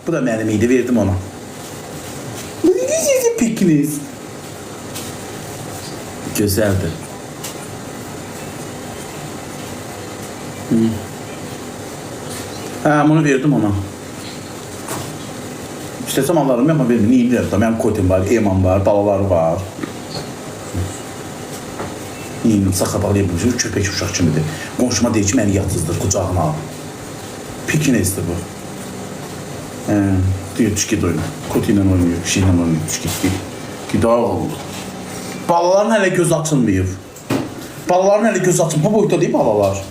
Bu da mənim idi, verdim ona. Bu necə pikiniz? Gözəldir. Bunu verdim ona. İstəsəm alarım, amma verdim. Niyə verdim? Mənim kotim var, Eman var, balaları var. Niyə saxa bağlayabilmişim? Köpək uşaq kimidir. Qonşuma deyir ki, məni yatsızdır, qucağına al. Pikinesdir bu. Deyir, tüşkid oyunu. Koti ilə oynuyor, şeylə oynuyor, tüşkid. Qida oldu. Balaların hələ göz açılmayıb. Balaların hələ göz açılmayıb. Bu boyutda deyil balalar.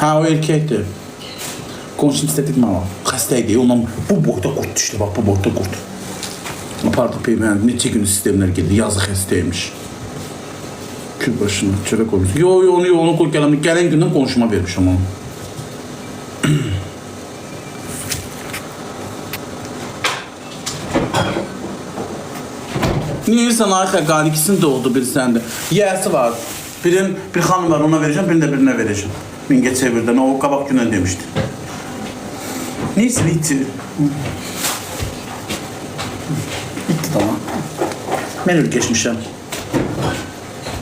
O erkəkdir. Qonşum istədik mənə. Xəstəydi. Ondan bu boyda qurt düşdü. Bax, bu boyda qurt. Apardı peyvənd. Neçə gün sistemlər gedir. Yazı xəstəymiş. Kül başına. Çörə qoymuş. Onu qoy gələm. Gələn gündən qonşuma vermişəm onu. Niyə insan ayıq əqali ikisini də oldu birisəndə. Yiyəsi var. Bir xanım var, ona verəcəm, birini də birinə verəcəm. Mingəçevirdən, o qabaq gündən demişdi. Neyse, bitti. Bitti, tamam. Mən öyle geçmişəm.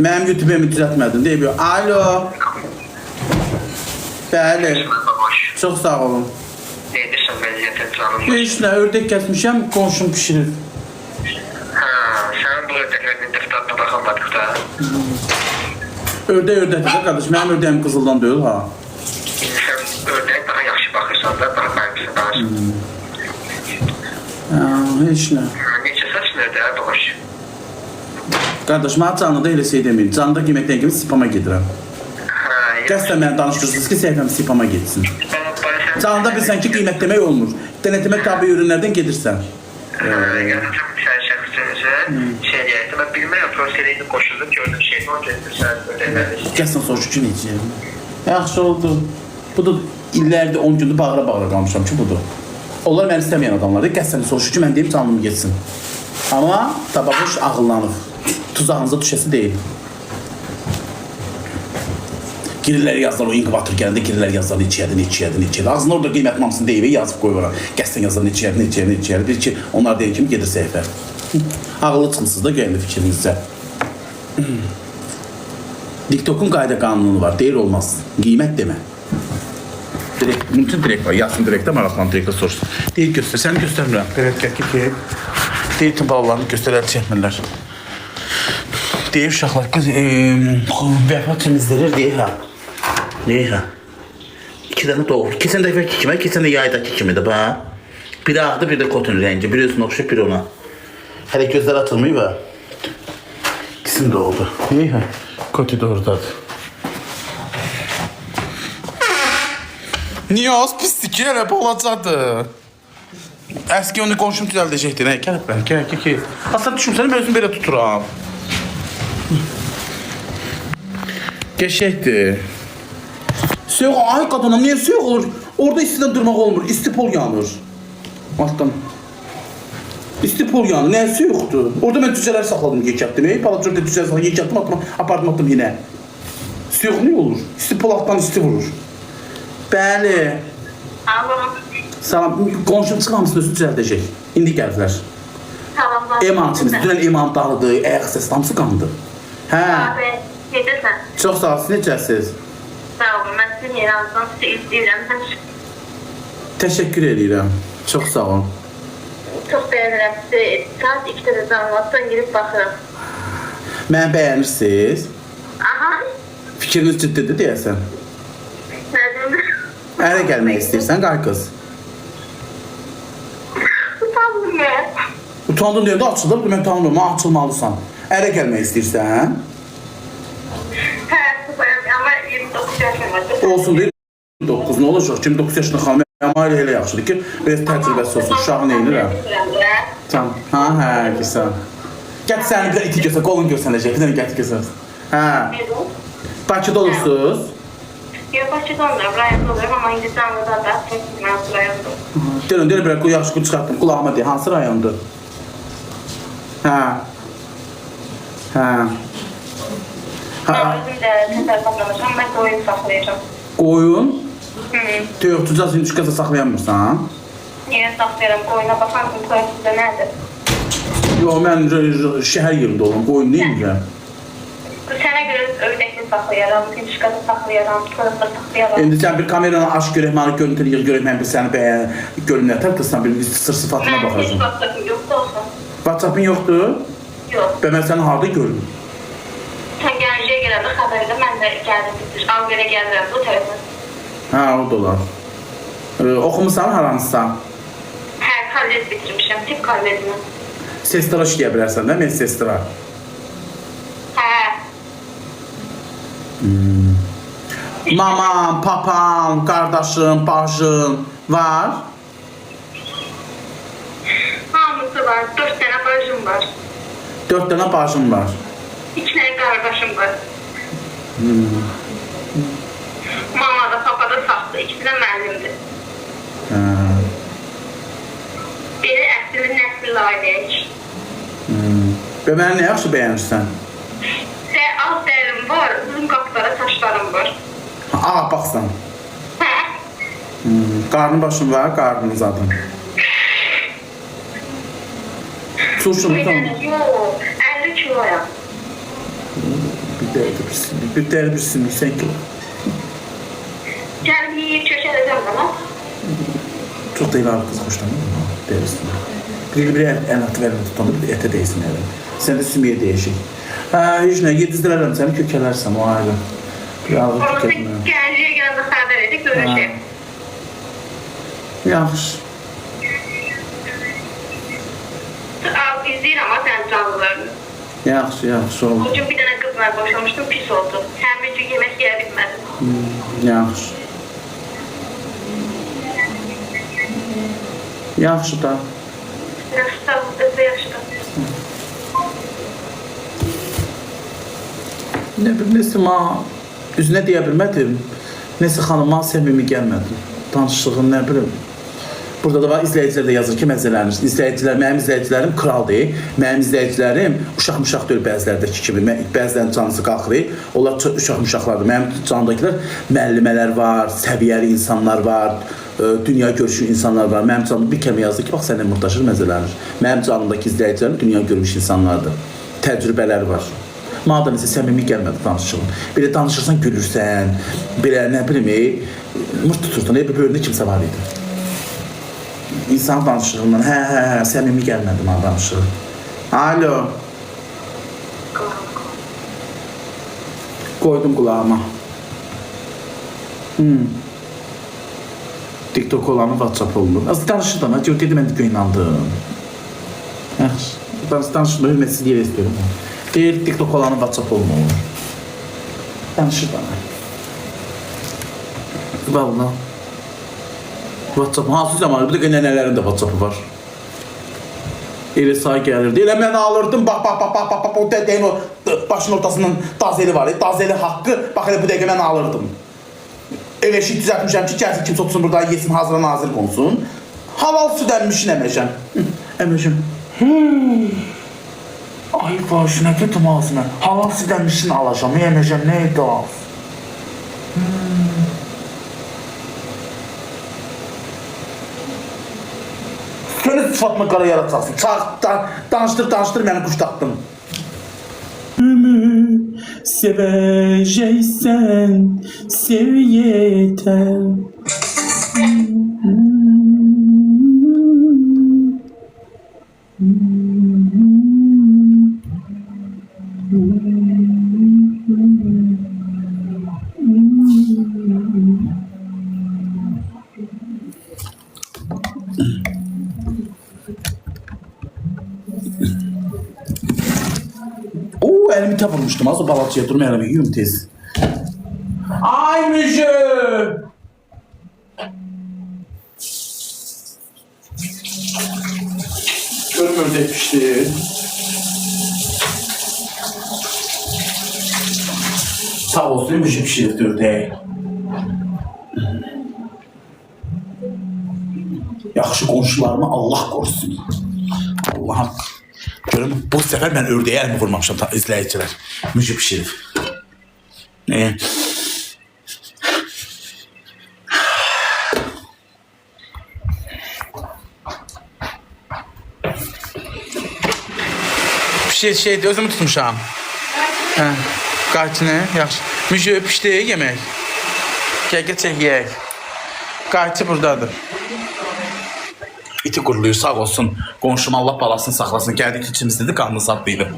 Mənim YouTube-imi düzəltmədin, deyib yox. Alo. Bəli. Çox sağ olun. Neydisən vəziyyətə canım? Heç nə, ördək kəsmişəm, qonşum pişirir. Sən bu ördəklərin dəftərdə baxamadık da. Ördəkdir də qardaş, mənim ördəyim qızıldan deyil, ha. Sən ördək daha yaxşı baxırsan da, daha qaymışsın, daha Heç nə. Necə saçın ördəyə babaş? Qardaş, mənə canlıda elə şey deməyin. Canlıda qiymətdən kimi spama gedirəm. Qəsdən mənə danışırsınız ki, səhvəm spama getsin. Canlıda bilsən ki, qiymət demək olmur. Denetime tabi ürünlərdən gedirsən. Sən şəxsinizi şey deyəkdir. Mən bilməyəm, proseliyi qoşuldum, gördüm şeyini, o gedirsən ördəkləri. Qəsdən sorucu ki, necəyəm? Yaxşı oldu. Bu da illərdir, 10 gündür bağıra-bağıra qalmışam ki, budur. Onlar məni istəməyən adamlardır. Qəsdən sorucu ki, mən deyim, canlım geçsin. Amma tabamış ağıllanıb. Tuzağınıza düşəsi deyil. Girirlər yazlar, o inkubator gələndə girirlər yazlar, neçəyədir. Ağzında orada qiymət namısını deyib, yazıb qoyuram. Qəsdən yazlar, neçəyədir. Bir ki, onlar deyil kimi gedir səhvə. Ağıllı çıxınsınız da gəldi fikrinizcə. TikTok'un qayda qanunu var, deyir olmaz. Qiymət demə. Bütün direkt var, yazsın direktə, maraqlan direktə soruşsun. Deyir göstər, səni göstərmirəm. Qərət ki, deyir tüm balalarını göstərər, çəkmirlər. Deyir uşaqlar, qız, vəfat temizdirir, deyir ha. Deyir ha. 2 dənə doğru. Keçən dəfəki kimi, keçən də yaydakı kimidir, bax. Biri ağdı, bir də kotun rəngi. Biri özünə oxşayıb, biri ona. Hələ gözlər atılmayıb, ha. İkisini də oldu. Deyir ha. Koti də oradadır. Niyə az pisdir ki, elə balacadır. Əski onu qonşum düzəldəcəkdir, nə? Gəlib mən, gəl. Aslında düşünsənəm, özüm belə tuturam. Geçəkdir. Soyuq, ay qadınam, niyə soyuq olur? Orada istidən durmaq olmur, istipol yanır. Altdan. İstipol yanır, nəyə soyuqdur? Orada mən cücələr saxladım, yekətdim. Palacördə cücələr saxladım, yekətdim, apardım, atdım yenə. Soyuq niyə olur? Istipol altdan isti vurur. Bəli. Alo. Salam, qonşum çıxmamışsın, özü düzəldəcək. İndi gəldilər. Tamam. Emançımız, dünən eman dağıdı, ayaq səsi damsı qandı. Hə. Abi, gedirsən. Çox sağ olun, necəsiniz? Sağ olun, mən sizin yeranızdan sizi izləyirəm. Təşəkkür edirəm. Çox sağ olun. Çox bəyənirəm sizi. Saat 2-də də canlıqdan girib baxıram. Məni bəyənirsiniz? Aha. Fikriniz ciddidir deyəsən. Nədir? Ərə gəlmək istəyirsən, qay qız. Utandım mən. Utandın deyəndə açılır, mən tanımıyorum, açılmalısan. Ərə gəlmək istəyirsən? Hə, süpayam, amma 29 yaşım var. Olsun deyil, 9 nə olacaq? 29 yaşında xanım, amma elə yaxşıdır ki, biraz təcrübəsi olsun, uşağı neynirəm? Tamam, hə, güzel. Gətir səni bir iti göstər, qolun göstərəcək, bir dənə gətir göstər. Hə. Bakıda olursunuz? Yox, Bakıda olmuram, rayonda olurum, amma indi canlıda da çəkilməm rayonda. Deyirəm, bir yaxşı qul çıxartdım, qulağıma deyil, hansı rayondur? Hə. Mən özüm də təsər saxlamışam, mən qoyun saxlayacam. Qoyun? Hı. Töyüqçücaz hinduşkasa saxlayanmırsan? Niyə saxlayıram? Qoyuna baxan kimi qoyun sizdə nədir? Yox, mən şəhər yerində olum, qoyun neymirəm? Sənə görə ördəkli saxlayaram, pinçikada saxlayaram, toyuqda saxlayaram. İndi sən bir kameranı aç görək, mənə görüntülü yığ görək, mən bir səni görüm nətər qızsan, bir sır sıfatına Heç baxacağım. WhatsApp-ım yoxdur olsun. WhatsApp-ın yoxdur? Yox. Və mən səni harada görüm? Sən gəncəyə gələndə xəbərdə mən də gəldim bitir. Alverə gəlirəm bu tərəfə. Hə, o da olar. Oxumusan haranızsa? Hə, kollec bitirmişəm, tip kollecini. Sestra işləyə bilərsən də, mən sestra. Hə. Mamam, papam, qardaşım, bacım var. Hamısı var, 4 dənə bacım var. 4 dənə bacım var. 2 dənə qardaşım var. Mama da, papa da saxlı, ikisi də müəllimdir. Biri əsli nəsli ailəyik. Və məni nə yaxşı bəyənirsən? Az dərim var, uzun qapılara saçlarım var. Ağa, baxsan. Hə? Qarnın başın var, qarnın zadım. Turşun mu tamam? Yox, 50 kiloyam. Bir dəri bir simlik, sən ki. Gəlib yiyib köşələcəm bana. Çox da iları qız xoşlanır mı? Dərisin. Bir ən atı vermə tutanır, bir ətə deysin əlim. Sən də sümüyə deyişik. Hə, heç nə, yedizdirərəm səni, kökələrsəm o ayrı. Bir ağır Onu sən kökəlmə. gəncəyə gələndə xəbər edib, görüşək. Yaxşı. İzləyirəm, sən canlılarını. Yaxşı, yaxşı oldu. O gün bir dənə qızla boşamışdım, pis oldu. Sən bir gün yemək yeyə bilmədim. Yaxşı. Yaxşı da. Yaxşı, sağ ol, yaxşı da. Nə bilim, nəsə üzünə deyə bilmədim. Nəsə xanıma səmimi gəlmədim. Danışığın nə bilim. Burada da var, izləyicilər də yazır ki, məzələriniz. Mənim izləyicilərim kraldır. Mənim izləyicilərim uşaq-muşaq deyil bəzilərdəki kimi. Bəzilərinin canlısı qalxır. Onlar uşaq-muşaqlardır. Mənim canımdakilər müəllimələr var, səviyyəli insanlar var, dünya görüşü insanlar var. Mənim canımda bir kəlmə yazdı ki, bax sənə muhtaçır məzələriniz. Mənim canımdakı izləyicilərim dünya görmüş insanlardır. Təcrübələr var. Mənə da nəsə səmimi gəlmədi danışığın. Belə danışırsan, gülürsən, belə nə bilim, mırt tutursan, bir bölümdə kimsə var idi. İnsan danışığından, hə, səmimi gəlmədi mənə danışığın. Alo. Qoydum qulağıma. TikTok olanı WhatsApp olunur. Az danışır da, dedi mən də inandım. Yaxşı, danışırma, hürmətsizliyə istiyorum. Deyir, TikTok olanı WhatsApp olunur. Danışır bana. Valla. WhatsApp, hansı zamanı? Bir də nənələrin də WhatsApp'ı var. Elə say gəlirdi. Elə mən alırdım, bax, o dədəyin o başın ortasının dazeli var. Dazeli haqqı, bax elə bu dəqiqə mən alırdım. Ev eşik düzəltmişəm ki, gəlsin kimsə otursun burada, yesin, hazıra nazir qonsun. Halal süd əmmişin əməcəm. Əməcəm. Ay baş, nə gedim ağzına. Halal süd əmmişin alacam, əməcəm, nə idi ağız? Seni sıfatını qara yaratacaksın. Danıştır məni quşdatdın. Sevəcəksən, sev yetər. Elimi tə vurmuştum, az o balacıya durma elimi, yuyum tez. Ay müjü! Görüm ördək pişdi. Sağ olsun, müjü pişirdi ördək. Yaxşı qonşularımı Allah qorusun. Allah'ım. Görün, bu sefer ben ördeğe elimi vurmamışım izleyiciler. Müjü pişirip. şeydir, özümü tutmuşam. Hə, qayçını, yaxşı. Müjü pişdi yemək. Gəl çək yeyək. Qayçı buradadır. İti quruluyur, sağ olsun. Qonşum Allah balasını saxlasın. Gəldik içimizdə qanlı satlıydı.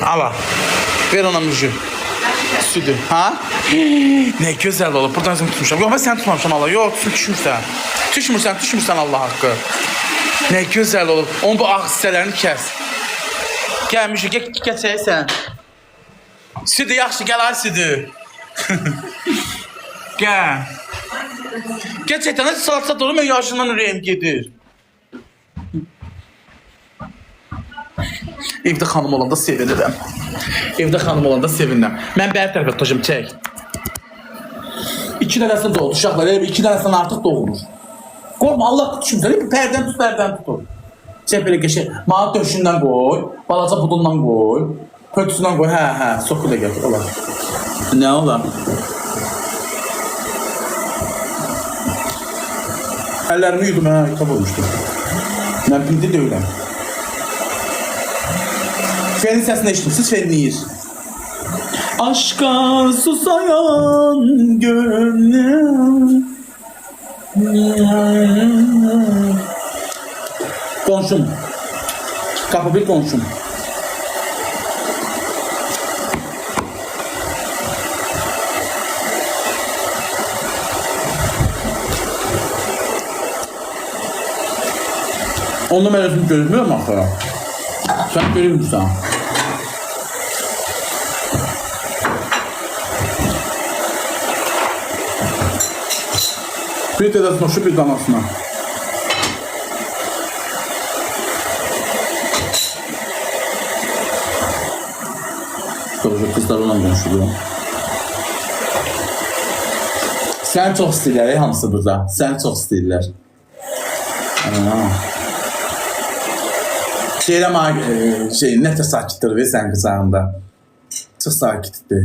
Ala, ver ona müjü. Südü. Ha? Ne güzel olur. Buradan seni tutmuşam. Yok ben sen tutmamışam Allah. Yok düşmürsən. Düşmürsən Allah haqqı. Ne güzel olur. Onun bu ağ hissələrini kəs. Gəl müjü, gəl çəksən. Südü yaxşı, gəl ay südü. Gəl. Gerçekten hadi salat olur, mən yaşından ürəyim gedir. Evdə xanım olanda sevinirəm. Evdə xanım olanda sevinirəm. Mən bəri tərəfə tutacağım, çək. 2 dənəsini doğdu uşaqlar, 2 dənəsindən artıq doğulur. Qorma, Allah tutuşmuşlar, hep pərdən tutur. Çək belə qəşək, mağaz döşündən qoy, balaca budundan qoy, pötüsündən qoy, hə, soku da gətir, olar. Nə olar? Əllərimi yudum, itə vurmuşdur. Mən bildi deyiləm. Fenin səsini eşitdim, siz fenliyir. Aşka susayan gönlüm. Qonşum. Kapı bir qonşum. Onda mən özüm görünmüyorum axı. Sen görünmürsən. Bir tədəsina şu bir danasına. Doğru kızlarla konuşuluyor. Sen çok istəyirlər, hamısı burada. Sen çok istəyirlər. Şeyləm nətə sakitdir və sən qızağında. Çox sakitdir.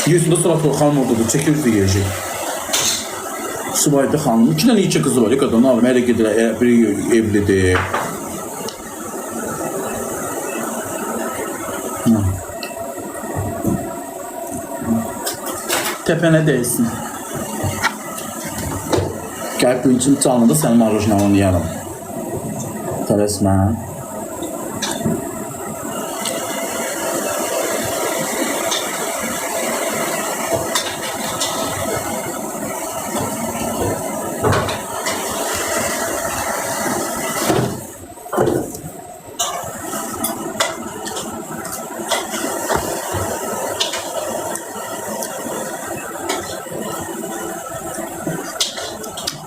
Yüzündə surat o xanım oradadır, çəkir üzü gələcək. Subayda xanım, 2 dənə iki qızı var, qadın alım, hələ gedir, biri evlidir. Təpənə dəysin. Gəlib bu üçün canlıda sənin marujnalını yiyərəm. Tələsmə.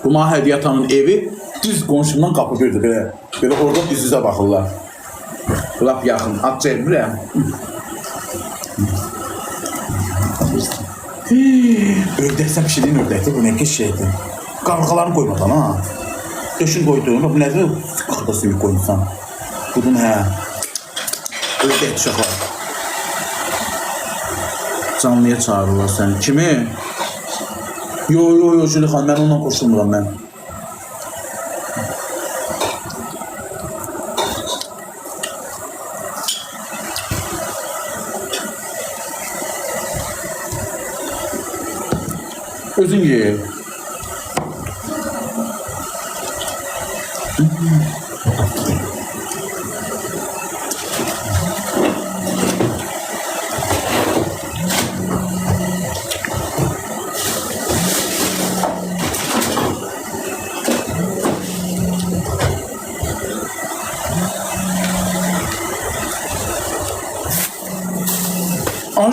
Bu Hədiyyə atanın evi düz qonşumdan qapı birdir, belə orada üz-üzə baxırlar. Lap yaxın, at çəkmirəm. Ördəksən pişirdiyin ördəkdir, bu nə ki şeydir. Qarğalarını qoymadan ha. Döşün qoyduğun, bu nədir? Qırda suyu qoymuşsan. Budun ördək uşaqlar. Canlıya çağırırlar səni. Kimi? Yo, Jüli xan, mən ondan qoşulmuram mən. Özün ye.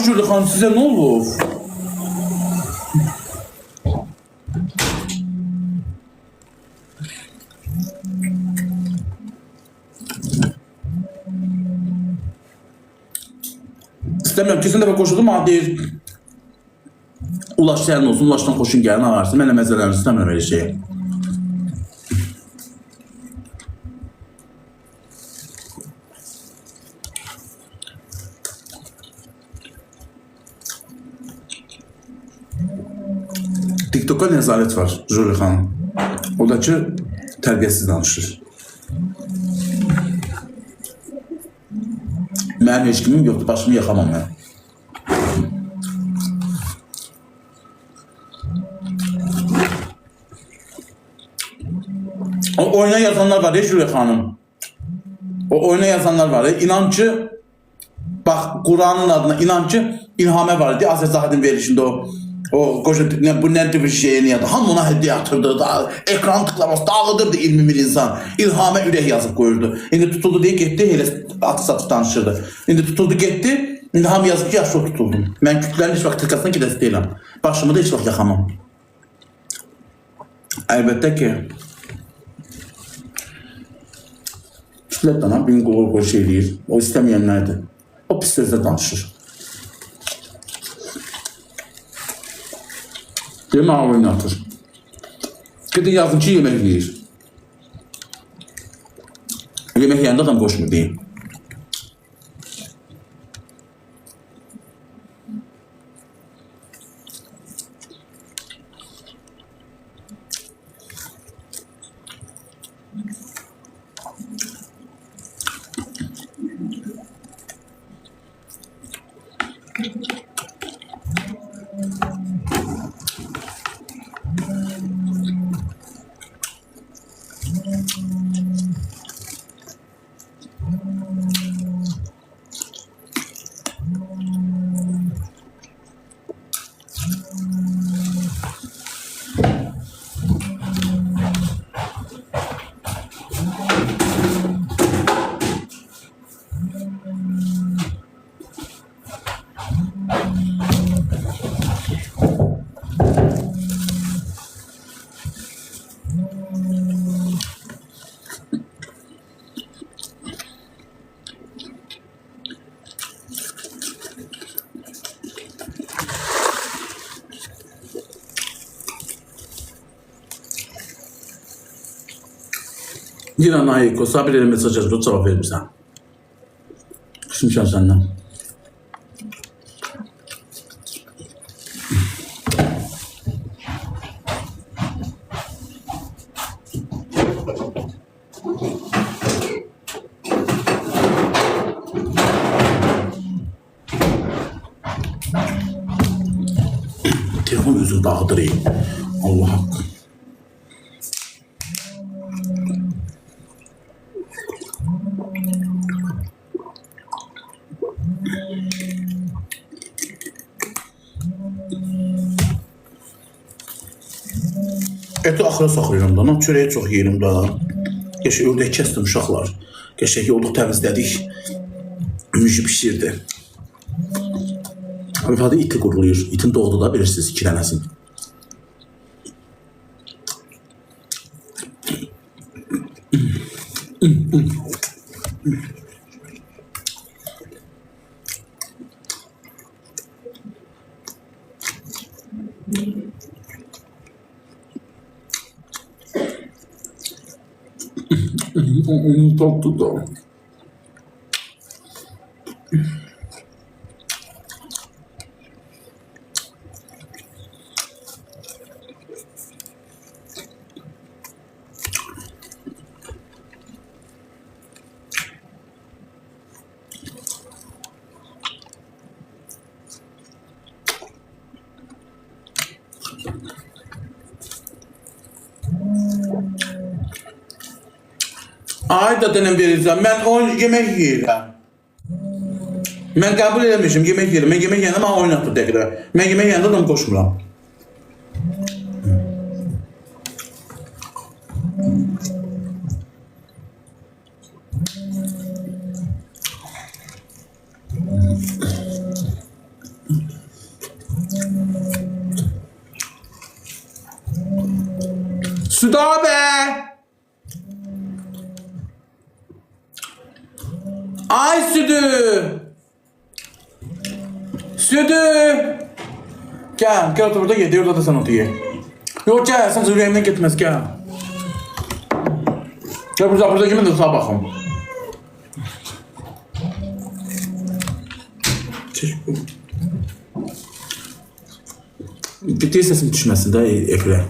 Jüli xan, sizə nə olur? İstəmirəm, kesin dəfə qoşuldum, ama deyir, ulaş sənin olsun, ulaşdan xoşun gəlin ağarsın, mənə məzələrini istəmirəm elə şeyə. TikTok'a nəzarət var, Jüli xanım. O da ki tərbiyəsiz danışır. Mənim heç kimim yoxdur, başımı yaxamam mən. O oyuna yazanlar var ya Jüriye Hanım. O oyuna yazanlar var ya, inan ki, bak Kur'an'ın adına inan ki, İlhame var idi, Azəzadın verilişində o qoca bu nə bir şeyini yadı. Hamı ona hədiyyə atırdı, ekran tıklaması dağıdırdı 20 bin insan. İlhame ürək yazıb koyurdu. İndi tutuldu diye getdi, elə atı satıb danışırdı. İndi tutuldu getdi, indi hamı yazıb ki, yaxşı o tutuldum. Mən kütlərin heç vaxt tıkasına gedəsi deyiləm. Başımı da heç vaxt yaxamam. Əlbəttə ki, kütlərdən bir qol şey eləyir. O istəməyənlərdir. O pis sözlə danışır. Demə oynatır. Gidin yazın ki, yemək yiyir. Yemək yiyəndə adam qoşmur deyim. Yine Naiko, Sabire'ye mesaj yazdı, cevap vermişsən. Kısmışam səndən. Telefon özünü dağıdır ey. Allah hakkı. Eti axıra saxlayıram da, çörəyi çox yeyirim da. Qəşək ördək kəsdim uşaqlar. Qəşək yolduq təmizlədik. Müjü pişirdi. Arifada iti quruluyur. İtin doğdu da bilirsiniz, ikilənəsin. Tatlı da. Ay da dənəm verirsən, mən o yemək yeyirəm. Mən qəbul eləmişim, yemək yeyirəm. Mən yemək yeyəndə mənə oynatır dəqiqə. Mən yemək yeyəndə adam qoşmuram. Süda be! Ay Südü! Südü! Gel, gel otur burada ye. Orada da sen otur ye. Yok gel, sen yüreğimden gitmez gel. Gel burada kimin de tuta bakım. Bitti sesim düşmesin de efre.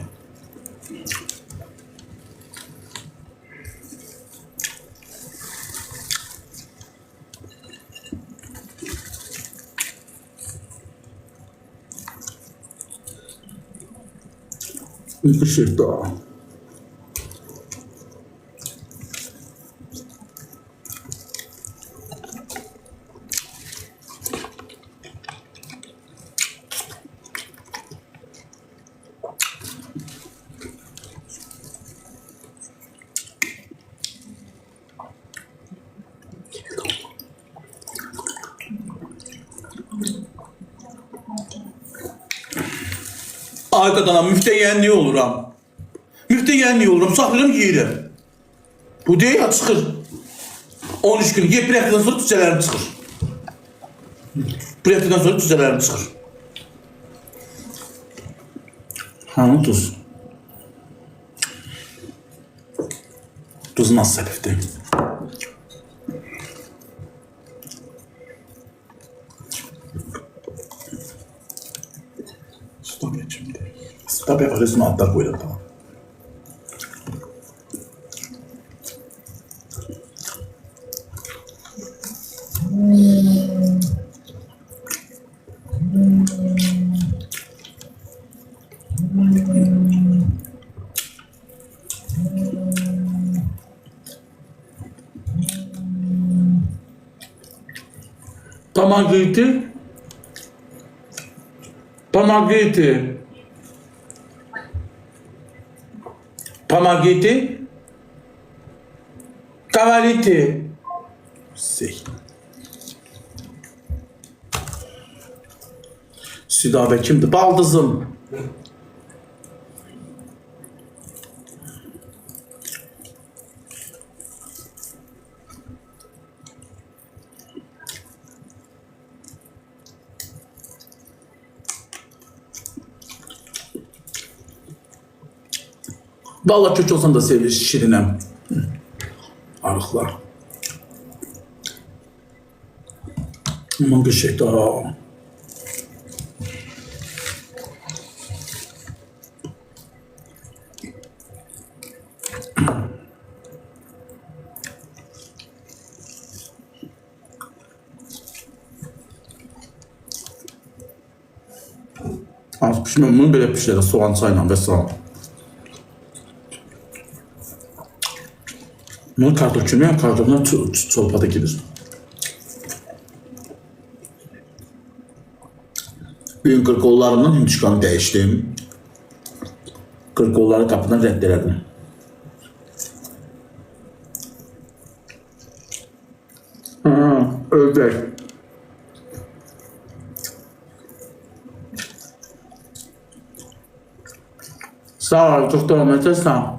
Bir şey daha. Arkadan müftəgənliyi oluram. Müftəgənliyi oluram, saxlayıram, yeyirəm. Bu deyil, ya çıxır. 13 gün, bir həftədən sonra cücələrim çıxır. Bir həftədən sonra cücələrim çıxır. Hanı tuz? Tuz nasıl səpifdir? Stop et şimdi. Stop et, arasını altlar koyalım, tamam. Pamagriti. Pamagriti. Pamagriti. Kavaliti. Şey. Südabe kimdi? Baldızım. Vallahi kötü olsam da sevir şirinem. Arıqlar. Aman bir şey daha. Az pişmem bunu böyle pişirir soğan çayla ve soğan. Bunu kartof çürüyen kartofuna çolpada gelir. Bugün qırqollarımdan intikamı dəyişdim. Qırqolları qapıdan rədd elədim. Ördək. Sağ ol, çok devam et, sağ ol.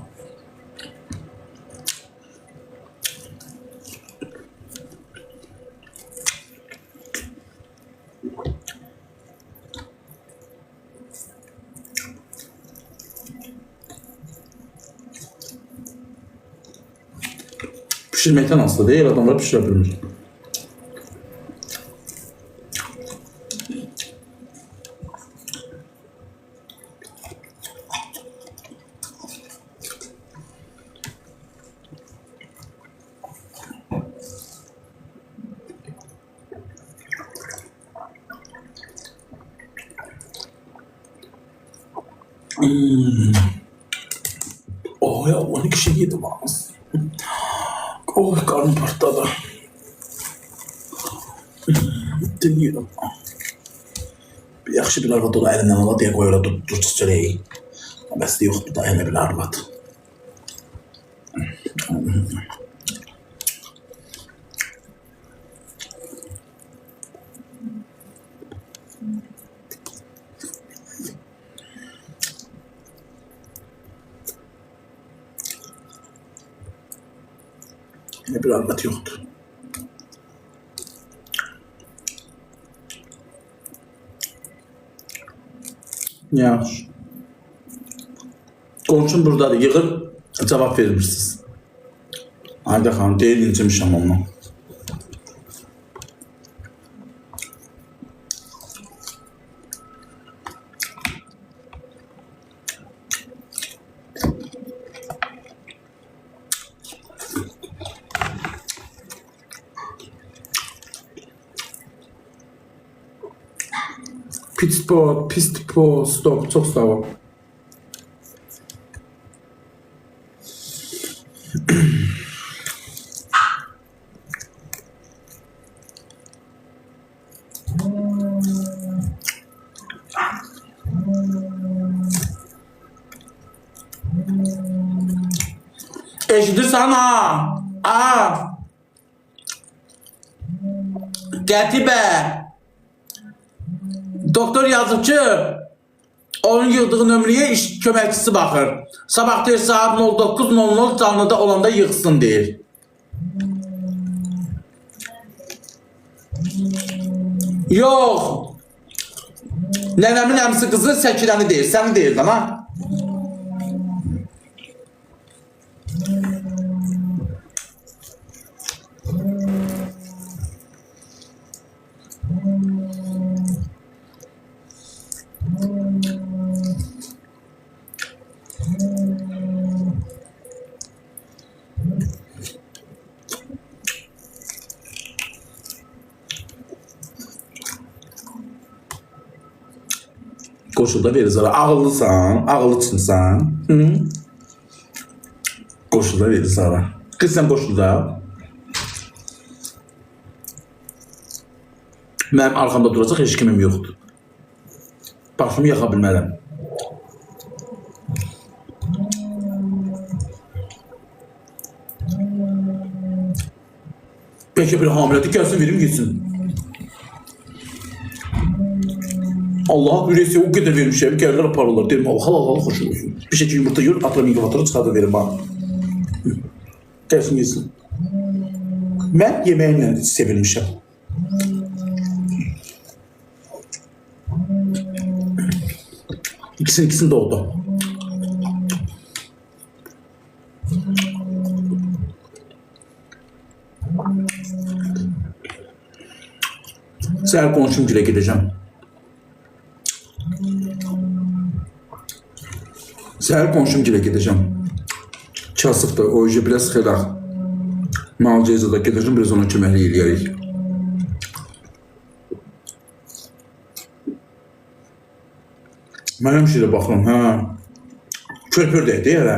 Pişirmekten aslı değil, adamlar pişirebilir. Oh ya Allah, ne kişi yedim ağız. Oh, karnım partladı. Dinliyorum. Bir yaxşı bir arvad ola əlindən ala deyə qoyura durcaq çörəyi. Bəs de yoxdur da elə bir arvad. Elə bir arvad yoxdur. Yaxşı. Qonşum buradadır, yığır, cavab vermirsiniz. Ayda xanım, deyil incimişəm ondan. Pitspot, stop, çok sağ ol. Eşidirsən ha? Qətibə. Doktor yazıb ki, onun yığdığı nömrəyə iş köməkçisi baxır. Sabah deyir saat 09:00 canlıda olanda yığsın deyir. Yox. Nənəmin əmsi qızı Səkirəni deyir. Səni deyir ama. Qoşulda verir sana. Ağıllısan, ağıllısınsan. Qoşulda verir sana. Kız sen qoşulda. Mənim arxamda duracaq heç kimim yoxdur. Başımı yaxa bilmərəm. Peki bir hamilədir, gəlsin verim geçsin. Allah üresi o kadar vermişim. Gelirler aparırlar. Derim Allah hoş olsun. Bir şekilde yumurta yiyor. Atıyorum inkubatörü çıkardı verim bana. Gelsin yesin. Ben yemeğimle sevilmişim. İkisini doğdu. Səhər qonşum gülə gedəcəm. Səhər qonşum gilə gedəcəm. Kasıbdır, o işə biraz xəlaq. Malcayıza da gedəcəm, biraz ona köməkli eləyərik. Mən həmişə baxıram, hə. Körpürdəydi hələ.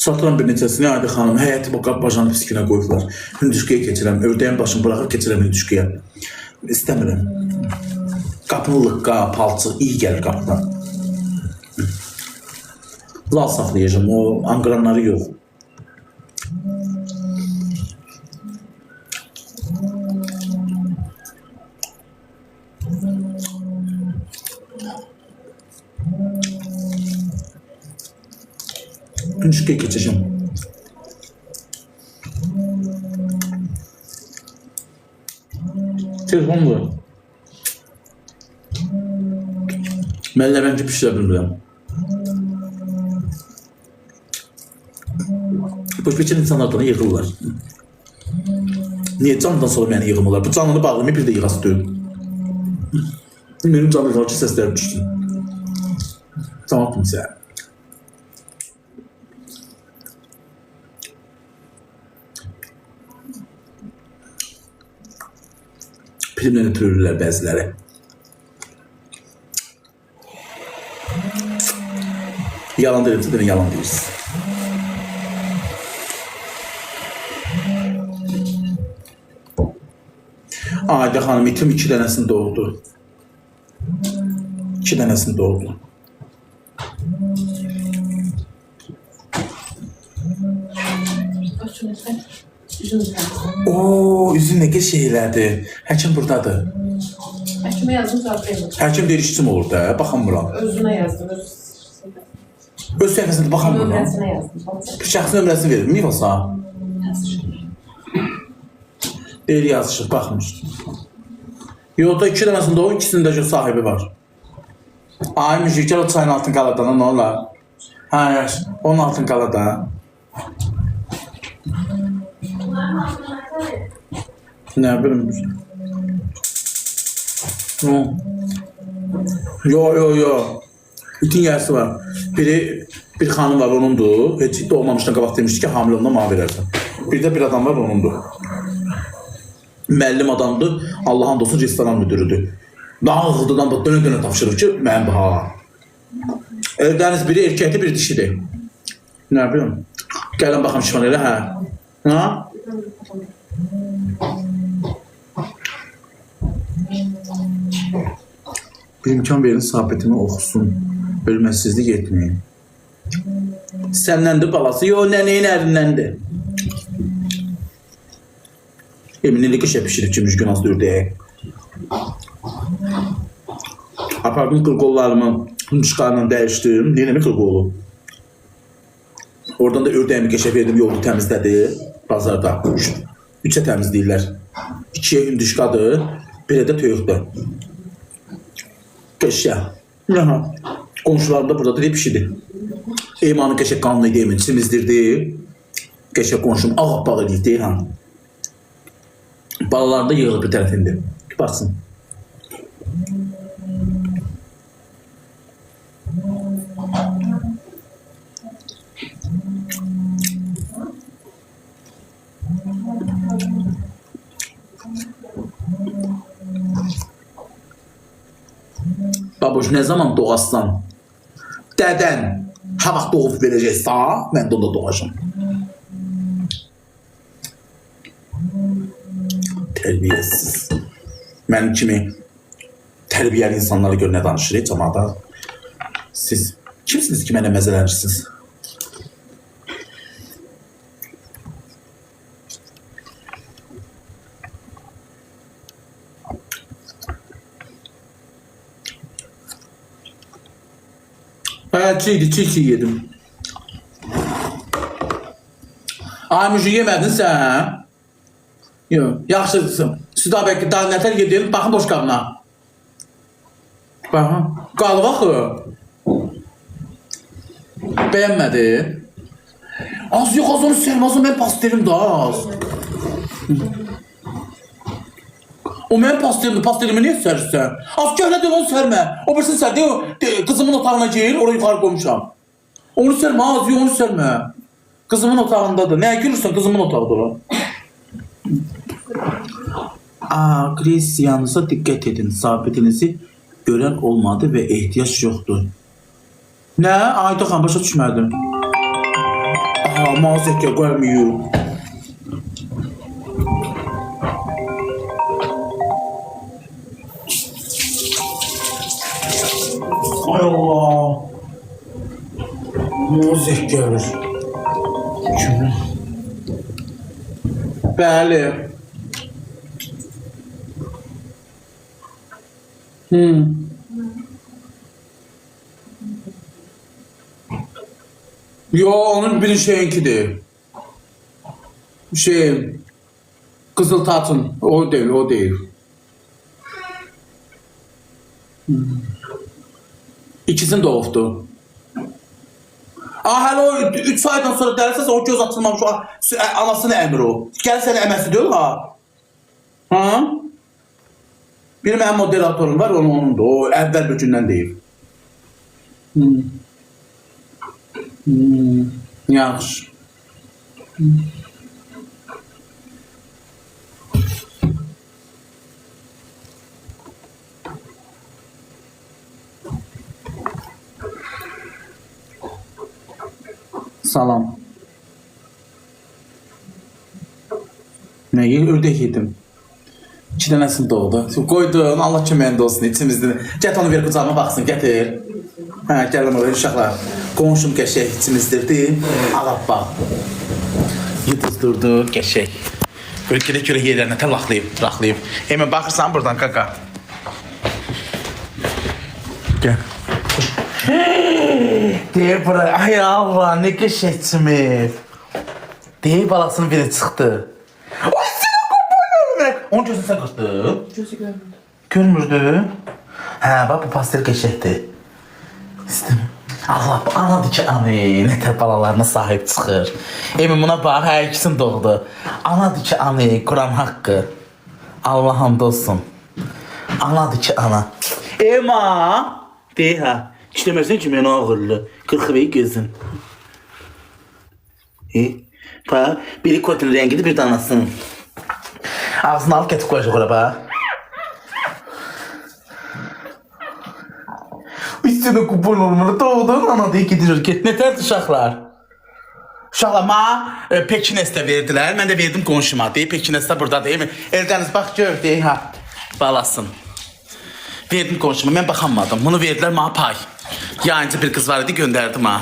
Satıram bir neçəsini, aydı xanım, həyəti bu qab bacanı piskinə qoyublar. Hündüşkəyə keçirəm, ördəyin başını bıraxıb keçirəm hündüşkəyə. İstəmirəm. Qapını lıqqa, palçı, iyi gəlir qapıdan. Lal saxlayacağım, o angranları yox. Hündüşkəyə keçəcəm. Telefon var. Mən Levent'i pişirə bilmirəm. Boş-beçən insanlardan yığırlar. Niyə canlıdan sonra məni yığmırlar? Bu canlını bağlamayı bir də yığası deyil. Benim canlı qarşı səslərim düşdü. Tamam kimsə. Filmdən ötürürlər bəziləri. Yalan deyirsə də yalan deyirsin. Ayda xanım itim 2 dənəsini doğdu. 2 dənəsini doğdu. Ooo, üzün nə şeylərdir. Həkim buradadır. Həkimə yazdım, cavab vermir. Həkim deyir işçim olur da, baxamıram. Özünə yazdım, Öz səhifəsində baxamıram. nömrəsinə yazdım. Şəxsi nömrəsini verir, mi olsa? Deyir yazışıq, baxmış. Yolda 2 dənəsində o, ikisində ki sahibi var. Ay müjük, gəl o çayın altın qaladana, nə olar? Hə, yaş, onun altın qalada. Nə bilim. Yo. Bütün yersi var. Bir xanım var, onundur. Heç doğmamışdan qabaq demişdi ki, hamilə ondan mənə verərsən. Bir də bir adam var, onundur. Müəllim adamdır, Allah'ın olsun restoran müdürüdür. Dağıqlıdan dönə tapşırır ki, mənim ha. Evdəniz biri erkəkli, biri dişidir. Nə bileyim? Gəlin baxım şivan elə, hə? Ha? Bir imkan verin, sabitimi oxusun. Ölməsizlik etməyin. Səndəndir balası, yox, nəneyin ərindəndir. Eminlik işə pişirib ki, müjgün az dördəyək. Apardım qırqollarımı çıxarla dəyişdim. Nenəmi qırqolu? Oradan da ördəyimi keşə verdim, yolu təmizlədi. Bazarda. Üçə təmizləyirlər. 2'ye hündüşkadır, birə də töyüqdür. Keşə. Qonşularım da burada deyib pişidir. Eymanın keşə qanlıydı, emin simizdirdi. Keşə qonşum ağabbaq edildi. Balalarım da yığılıb bir tərəfində. Baxsın. Babuş, ne zaman doğassan, dədən ha vaxt doğub verəcəksə, mən də onda doğacam. Tərbiyəsiz. Mənim kimi tərbiyəli insanlara görə nə danışır cəmaata? Siz kimsiniz ki, mənə məzələnirsiniz? Çiğ yedim. Ay müjü yemədin sən? Yox, yaxşıdısın. Süda bəlkə daha nətər yedim, baxın boş qabına. Baxın, qalıb axı. Bəyənmədi. Az yox, az onu sərmazım, mən pastelim da az. O mənim pastelimdir, pastelimi niyə sərsən? Az köhnə deyil, onu sərmə. O birisi sər, deyil, qızımın otağına gir, oraya yuxarı qoymuşam. Onu sərmə, az yox, onu sərmə. Qızımın otağındadır. Nəyə gülürsən, qızımın otağıdır o. Agresiyanıza diqqət edin, sabitinizi görən olmadı və ehtiyac yoxdur. Nə? Ayda xan, başa düşmədim. Mazəkə görmüyor. Ay Allah. Müzik görür. Kimi? Bəli. Yo, onun bir şeyinkidir. Kızıl Tatın. O değil, o değil. İkisini doğufdu. Hələ o 3 aydan sonra dərsəsə o göz açılmamış o anasını əmir o. Gəl səni əməsi deyil ha? Ha? Bir mənim moderatorum var, onundur. O əvvəl bir gündən deyil. Yaxşı. Salam. Neyi? Ördək yedim. 2 dənəsini doğdu. Qoydum, Allah köməyində olsun, içimizdə. Get onu ver qucağıma baxsın, gətir. Hə, gəlin oraya uşaqlar. Qonşum qəşək içimizdirdi. Ağab bax. Yıdızdırdı, qəşək. Böyle görə yerlərinə raxlayıb. Hemen baxırsan buradan kaka. Gəl. Deyir buraya, ay Allah, ne qəşəkçimi. Deyir balasının biri çıxdı. Ay sənə qurbanım. Onun gözünü sən qırtdın. Gözü görmürdü. Görmürdü. Hə, bax bu pastel qəşəkdir. İstəmir. Allah, anadır ki, nətər balalarına sahib çıxır. Emin buna bax, hər ikisini doğdu. Anadır ki, Quran haqqı. Allah hamd olsun. Anadır ki, ana. Ema! Deyir ha. İşləmərsən ki, mənə ağırlı. Qırxıbəyi gözün. Bax, biri kotun rəngidir, bir danasın. Ağzını alıp getir koyacaq ora bax. Üstünü kupon olmalı. Doğduğun ana diye gidiyor. Nətər uşaqlar? Uşaqlar, mənə Pekinestə verdilər. Mən də verdim qonşuma. Deyib, Pekinestə burada deyil mi? Eldəniz, bax, gör, deyil, ha. Balasın. Verdim qonşuma, mən baxamadım. Bunu verdilər, mənə pay. Yayıncı bir qız var idi, göndərdim, ha.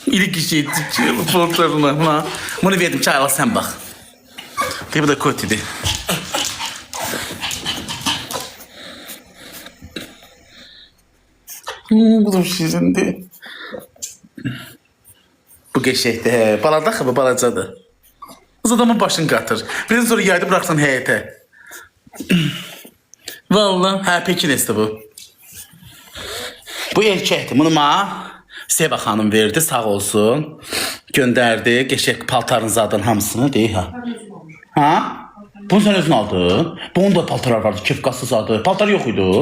İlk işi etdik, fotoğraflarına, ha. Bunu verdim ki, ayla sən bax. Deyib, bu da kötüdür. Bu da şirindir. Bu geçəkdir, balada xıbı, balacadır. Kız adamın başını qatır. Birini sonra yaydı bıraksan həyətə. Vallahi, hə, Pekinestdir bu. Bu erkəkdir, bunu mənə Seva xanım verdi, sağ olsun. Göndərdi, geçək paltarın zadın hamısını, deyil, ha. Ha? Bunu sən özün aldın. Bunun da paltarlar vardı, kefqası zadı. Paltar yox idi.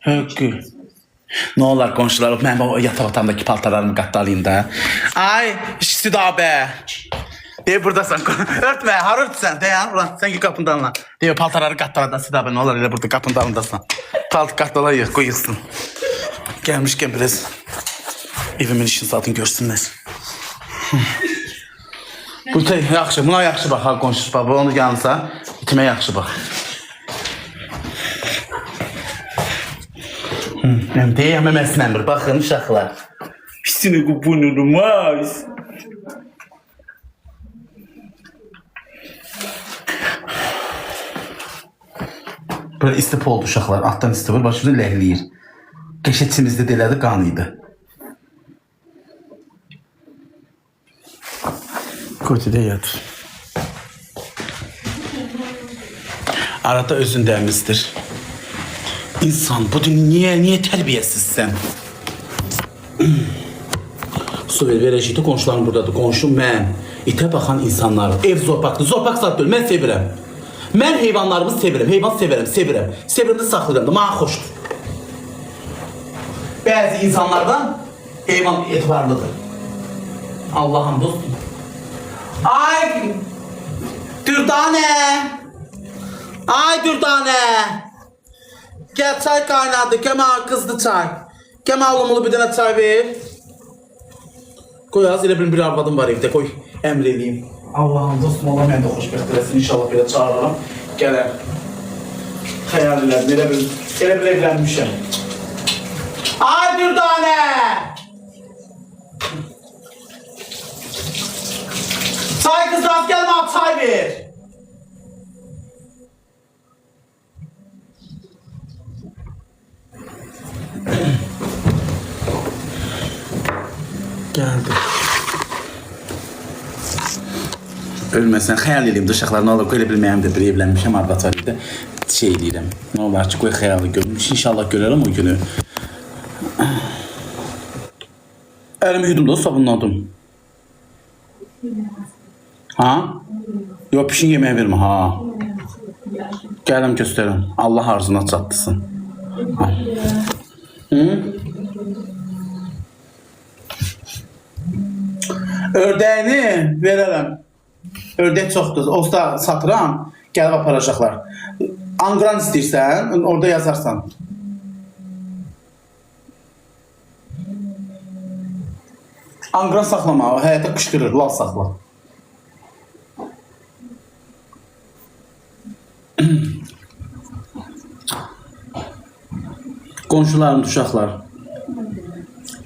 Həqqi. Ne olar qonşular, mən o yataq otağımdakı paltarlarımı qatdalayım da. Ay, Südabə. Deyib, buradasan. Örtmə, harırtsan. Deyən, ulan, sən ki qapını dalına. Deyib, paltarları qatdaladan Südabə, ne olar elə burada qapını dalındasan. Paltı qatdalayıq, qoyuqsun. Gəlmişkən biraz evimin işini satın görsünlər. Bu yaxşı, buna yaxşı bax, ha, qonşusu bax. Bu onu yansa, itimə yaxşı bax. Mən deyəm, məməsindən bir baxın, uşaqlar. Üstünü qupun olmaz. Böyle istip oldu uşaqlar, altdan istip, başımızı ləhləyir. Qəşəçimizdə delədi, qanıydı. Kötüdə yatır. Arada özündəmizdir. İnsan, bu niye terbiyesizsən? Su verəcəkdə qonşularım buradadır. Qonşum mən, itə baxan insanlar. Ev zorpaqdır, zorpaq satdır, mən sevirəm. Mən heyvanlarımı sevirəm, heyvan sevirəm. Sevirəm də saxlayıram da, mənə xoşdur. Bəzi insanlardan heyvan etibarlıdır. Allah'ım dostum. Ay, Dürdane! Ay, Dürdane! Gel çay kaynadı, Kemal kızdı çay. Kemal oğlumulu bir tane çay ver. Koy az, elə bir arvadım var evdə, koy, əmr edeyim. Allah'ım dostum, Allah mən də xoşbəxt eləsin, inşallah belə çağırırım. Gələm. Xəyal elədim, elə bir evlənmişəm. Ay Dürdane! Çay kız rast gəlmə, çay ver. Geldi. Ölməsən, xəyal edeyim uşaqlar, ne olur, qoy elə bilməyəm də bir evlənmişəm, arvad var idi. Şey deyirəm, ne olar ki, qoy xəyalı görmüş, inşallah görərəm o günü. Əlimi yudum da sabunladım. Ha? Yok, pişin yemeğe verme, ha. Gələm göstərim, Allah arzuna çatdısın. Ha. Hı? Ördəyini verərəm. Ördək çoxdur. Osta satıram. Gəlib aparacaqlar. Angran istəyirsən, orada yazarsan. Angran saxlama, həyətə qışqırır, lal saxla. Qonşularım, uşaqlar.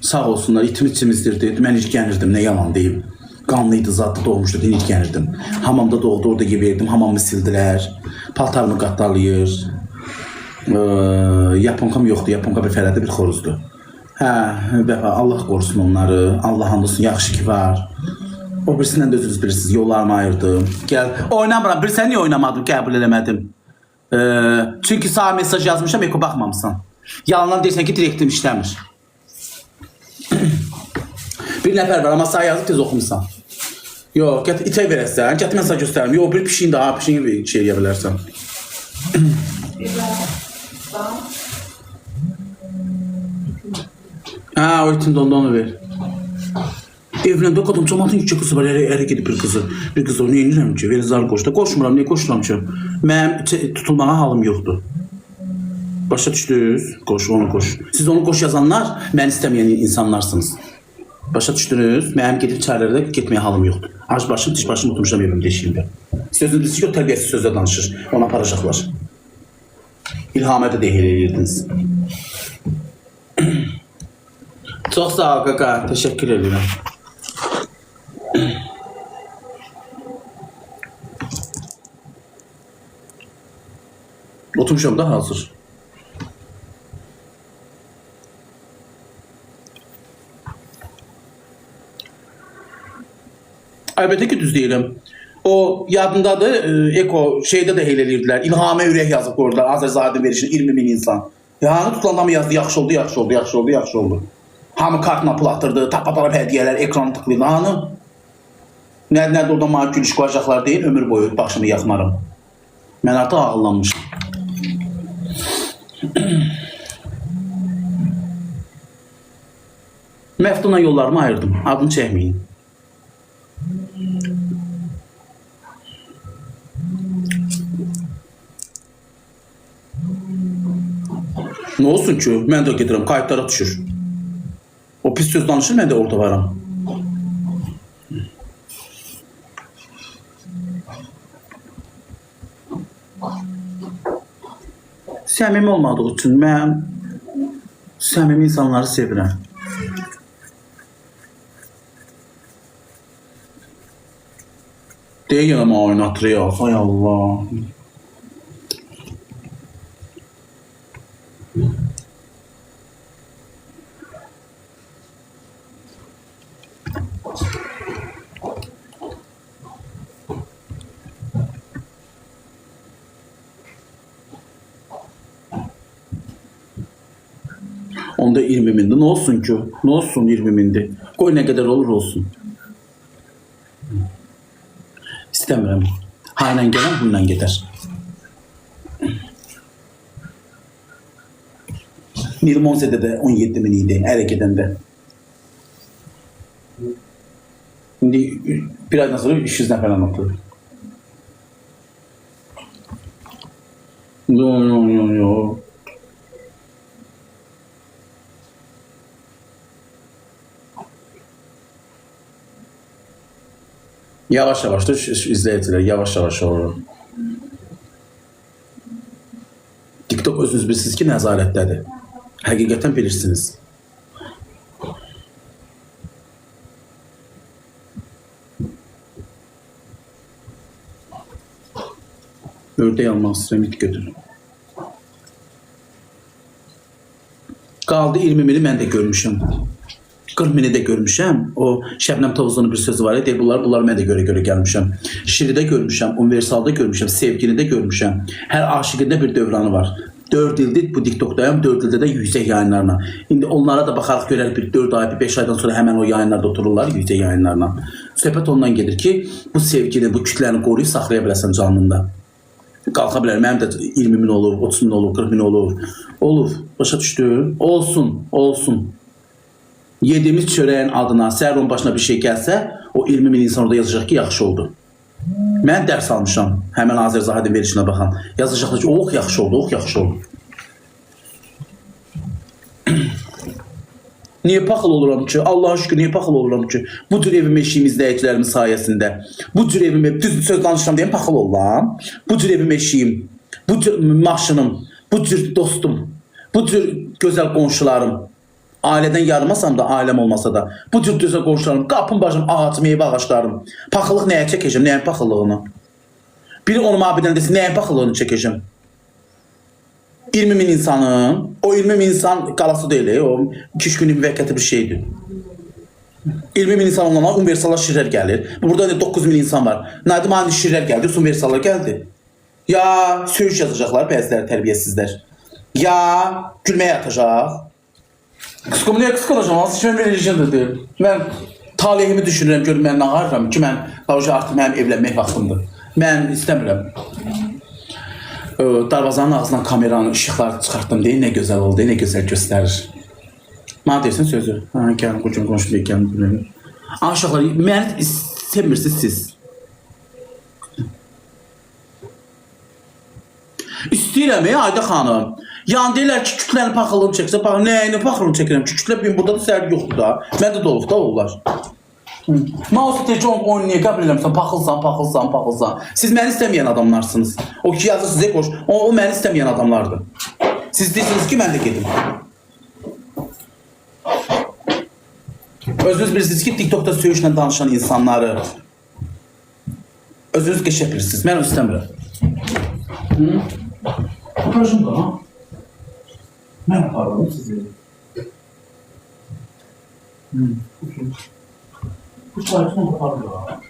Sağ olsunlar, itim içimizdirdi. Mən ilk gəlirdim, nə yalan deyim. Qanlıydı, zadlı doğmuşdu, ilk gəlirdim. Hamamda doğdu, orada geberdim, hamamı sildilər. Paltarını qatdalayır. Yaponkam yoxdur, yaponka bir fərədə bir xoruzdur. Hə, Allah qorusun onları, Allah andolsun, yaxşı ki var. O birisindən də özünüz bilirsiniz, yollarımı ayırdım. Gəl, oynamıram, bir sən niyə oynamadım, qəbul eləmədim. Çünki sağ mesaj yazmışam, eko baxmamısan. Yalandan deyirsən ki, direktim işləmir. Bir nəfər var, amma sağ yazıb tez oxumusan. Yox, gət itə verəsən, gət mən sağ göstərim. Yox, bir pişiyin daha, pişiyin şey eləyə bilərsən. Ha, o itin donda onu ver. Evləndə qadın cəmatın iki qızı var, ərə gedib bir qızı. Bir qızı, onu yenirəm ki, verir zar qoşda. Qoşmuram, niyə qoşmuram ki? Mənim tutulmağa halım yoxdur. Başa düşdünüz? Qoş, onu qoş. Siz onu qoş yazanlar mən istəməyən insanlarsınız. Başa düşdünüz? Mənim gedib çaylarda getməyə halım yoxdur. Ac başım, diş başım oturmuşam evimdə işimdə. Sözünüz bilsin ki, o tərbiyəsiz sözlə danışır. Ona aparacaqlar. İlhamə də deyil edirdiniz. Çox sağ ol kaka. Təşəkkür edirəm. Oturmuşam da hazır. Əlbəttə ki, düz deyirəm. O yadındadır, Eko şeydə də elə edirdilər. İlhamə ürək yazıb qoydular. Azərzadə verişin 20.000 insan. Yani tutulanda mı yazdı? Yaxşı oldu, yaxşı oldu, yaxşı oldu, yaxşı oldu. Hamı kartına pul atırdı, tapatarap hədiyələr, ekranı tıklaydı. Hanı? Nədə orada mənə gülüş qoyacaqlar deyil, ömür boyu başımı yaxmaram. Mən artıq ağıllanmışım. Məftuna yollarımı ayırdım. Adını çəkməyin. Ne olsun ki? Mən də gedirəm, kayıtlara düşür. O pis söz danışır, mən də orada varam. Səmimi olmadığı üçün mən səmimi insanları sevirəm. Deyil ama oynatır ya. Hay Allah. Onda 20.000'di. Ne olsun ki? Ne olsun 20.000'di? Koy ne kadar olur olsun. İstemiyorum. Haynen gelen bundan gider. Nilmonse'de de 17.000 idi. Ereke'den de. Şimdi bir aydan sonra 300'den falan atıyor. Yo. Yavaş yavaş da izleyiciler yavaş yavaş olur. TikTok özünüz bilirsiniz ki nəzarətdədir. Həqiqətən bilirsiniz. Ördək almaq istəyirəm, it götürün. Qaldı 20.000'i mən də görmüşəm. 40.000'i də görmüşəm. O Şəbnəm Tovuzlu'nun bir sözü var ya, bunları mən də görə gəlmişəm. Şiridə görmüşəm, Universalda görmüşəm, Sevgilidə görmüşəm. Hər aşiqində bir dövranı var. 4 ildir bu TikTok'dayım, 4 ildə də yüksək yayınlarla. İndi onlara da baxaraq görər bir 4 ay, 5 aydan sonra həmən o yayınlarda otururlar yüksək yayınlarla. Söhbət ondan gedir ki, bu sevgini, bu kütləni qoruyub saxlaya biləsən canlında. Qalxa bilər, mənim də 20.000 olur, 30.000 olur, 40.000 olur. Olur, başa düşdü. Olsun. Yediğimiz çöreğin adına, səhər başına bir şey gəlsə, o 20.000 insan orada yazacaq ki, yaxşı oldu. Mən dərs almışam, həmən Azərzadə verişinə baxan. Yazacaqlar ki, yaxşı oldu. Niye paxıl oluram ki? Allah'a şükür niye paxıl oluram ki? Bu tür evim eşiyim izləyicilərimin sayəsində. Bu tür evim, düz söz danışıram deyəm, paxıl oluram. Bu tür evim eşiyim, bu tür maşınım, bu tür dostum, bu tür gözəl qonşularım. Aileden yarılmasam da, ailem olmasa da. Bu tür gözəl qonşularım, qapım başım, ağacım, meyvə ağaçlarım. Paxıllıq nəyə çəkəcəm, nəyin paxıllığını? Biri onun abidən desin, nəyin paxıllığını çəkəcəm? 20.000 insanın, o 20.000 insan qalası deyil, o 2-3 günlük müvəqqəti bir şeydir. 20.000 insan olana universallar şirlər gəlir. Burada 9.000 insan var. Nadim aynı şirlər gəldi, universallar gəldi. Ya söyüş yazacaqlar bəziləri tərbiyəsizlər. Ya gülməyə atacaq. Niyə qısqanacam? Nasıl ki, mən verəcəm deyil. Mən talihimi düşünürəm, görüm mən nə ağarıram ki, mən artıq mənim evlənmək vaxtımdır. Mən istəmirəm. Darvazanın ağzından kameranın ışıqları çıxartdım deyin, nə gözəl oldu, nə gözəl göstərir. Mənə deyirsin sözü. Gəlin, bu gün qonşulayıq, gəlin. Aşağılar, məni sevmirsiniz siz. İstəyirəm, Ayda xanım. Yani deyirlər ki, kütlənin paxıllığını çəksə, nəyini paxıllığını çəkirəm ki, kütlə benim burada da sərgi yoxdur da. Məndə də olub da onlar. Mouse deyir ki, onu niyə qəbul eləmirsən, paxılsan. Siz məni istəməyən adamlarsınız. O ki, yazır sizə qoş, o məni istəməyən adamlardır. Siz deyirsiniz ki, mən də gedim. Özünüz bilirsiniz ki, TikTok'da söyüşlə danışan insanları özünüz geçə bilirsiniz. Mən istəmirəm. Aparacım da, ha? Mən aparalım sizi. Bu çarpısını aparalım.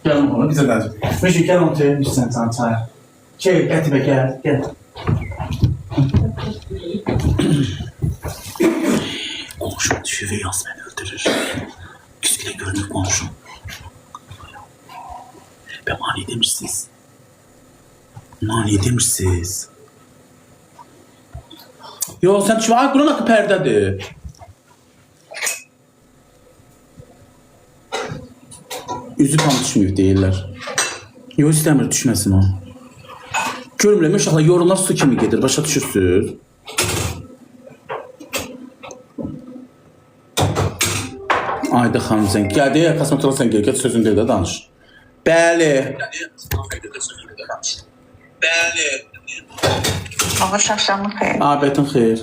Gəlin ona, bizə dəncək. Müşük, gəl onu töyün, sən çaya. Qətibə, gəl. Konuşum düşüyor ve yaz beni öldürür. Küsküle görünür konuşum. Be mani demişsiniz. Mani demişsiniz. Yo sen şu an Kur'an akı perdedir. Üzü tam düşmüyor deyirlər. Yo istəmir düşməsin o. Görmürəm, uşaqlar yorumlar su kimi gedir, başa düşürsünüz. Ayda xanım sən gəldi, kosmetoloq sən gəl, sözündə də danış. Bəli. Ağış axşamın xeyir. Abiyyətin xeyir.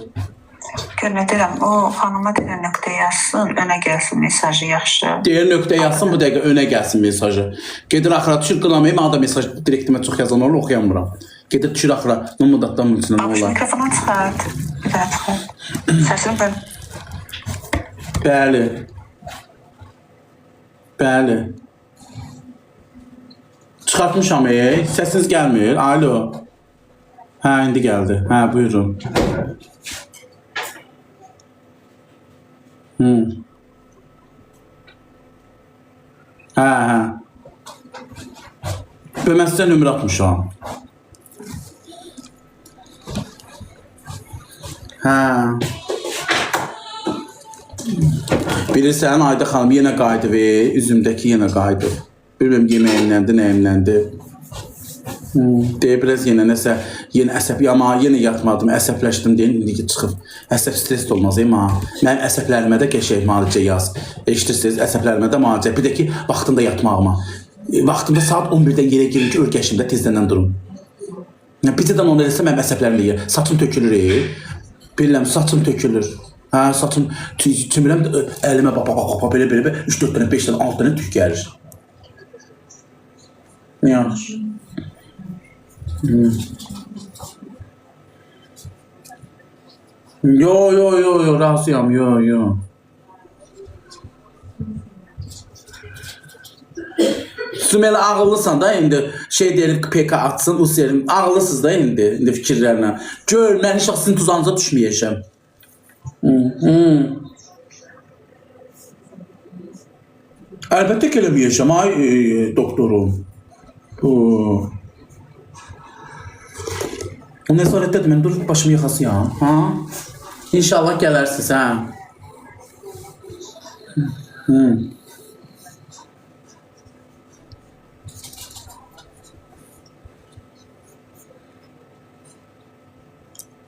Görünə deyirəm, o xanıma deyir nöqtə yazsın, önə gəlsin mesajı yaxşı. Deyir nöqtə yazsın, bu dəqiqə önə gəlsin mesajı. Gedir axıra düşür, qılamayım, ada mesaj direktimə çox yazan olur, oxuyamıram. Gedir düşür axıra, numudatdan mülçünə nə Ağış olar? mikrofondan çıxart. Bir daha çıxart. Səsini böl. Bəli. Çıxartmışam, səsiniz gəlmir. Alo. Hə, indi gəldi. Hə, buyurun. Hə. Mən sizə nömrə atmışam. Hə. Bilirsən, Ayda xanım yenə qaydı və üzümdəki yenə qaydı. Bilməm, yeməyimləndi, nəyimləndi. Deyir, biraz yenə nəsə, yenə əsəb, amma yenə yatmadım, əsəbləşdim deyin, indi ki çıxıb. Əsəb stres olmaz, mənim əsəblərimə də qəşək müalicə yaz. Eşitirsiniz, əsəblərimə də müalicə. Bir də ki, vaxtında yatmağıma. Vaxtında saat 11-dən yerə girin ki, ölgəşimdə tezdən durum. Pizzadan onu eləsə, mənim əsəblərimlə yer. Saçım tökülür, bilirəm, saçım tökülür. Hə, saçım, tümürəm, əlimə belə, 3-4 dənə, 5 dənə, 6 dənə tük gəlir. Yaxşı. Yo, razıyam, yo. Sümeylə ağıllısan da indi, şey deyir, PK atsın, Usiyerim, ağıllısınız da indi fikirlərlə. Gör, mən heç sizin tuzağınıza düşməyəcəm. Əlbəttə ki, eləməyəcəm, ay doktorum. O nəzarətdədir, mən durub başımı yaxasıyam, ha? İnşallah gələrsiniz, hə?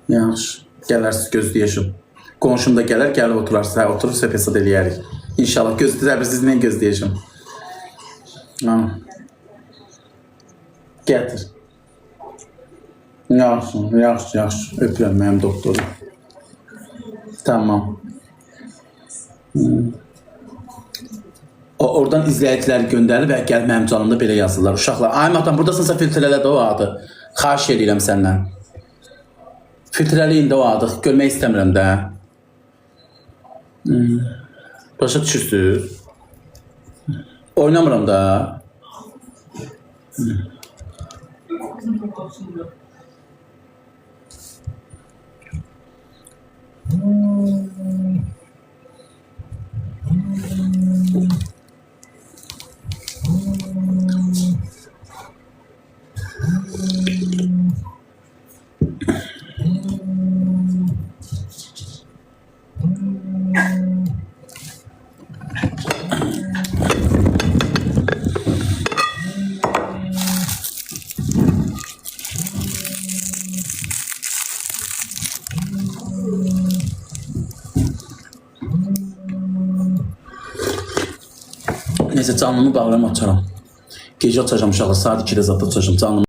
Yaxşı, gələrsiniz, gözləyəcəm. Qonşum da gələr, gəlib oturarsa, oturur, söhbət eləyərik. İnşallah, səbirsizlə gözləyəcəm. Gətir. Yaxşı. Öpürəm mənim doktorum. Tamam. Oradan izləyiciləri göndərir və gəl mənim canımda belə yazırlar. Uşaqlar, ay matam, buradasınsa filtrələ də o adı. Xahiş edirəm səndən. Filtrəliyin də o adı. Görmək istəmirəm də. Başa düşürsünüz. Oynamıram da. Neyse canlımı bağlayam açaram. Gece açacağım uşaqlar, saat 2-də zat açacağım canlımı.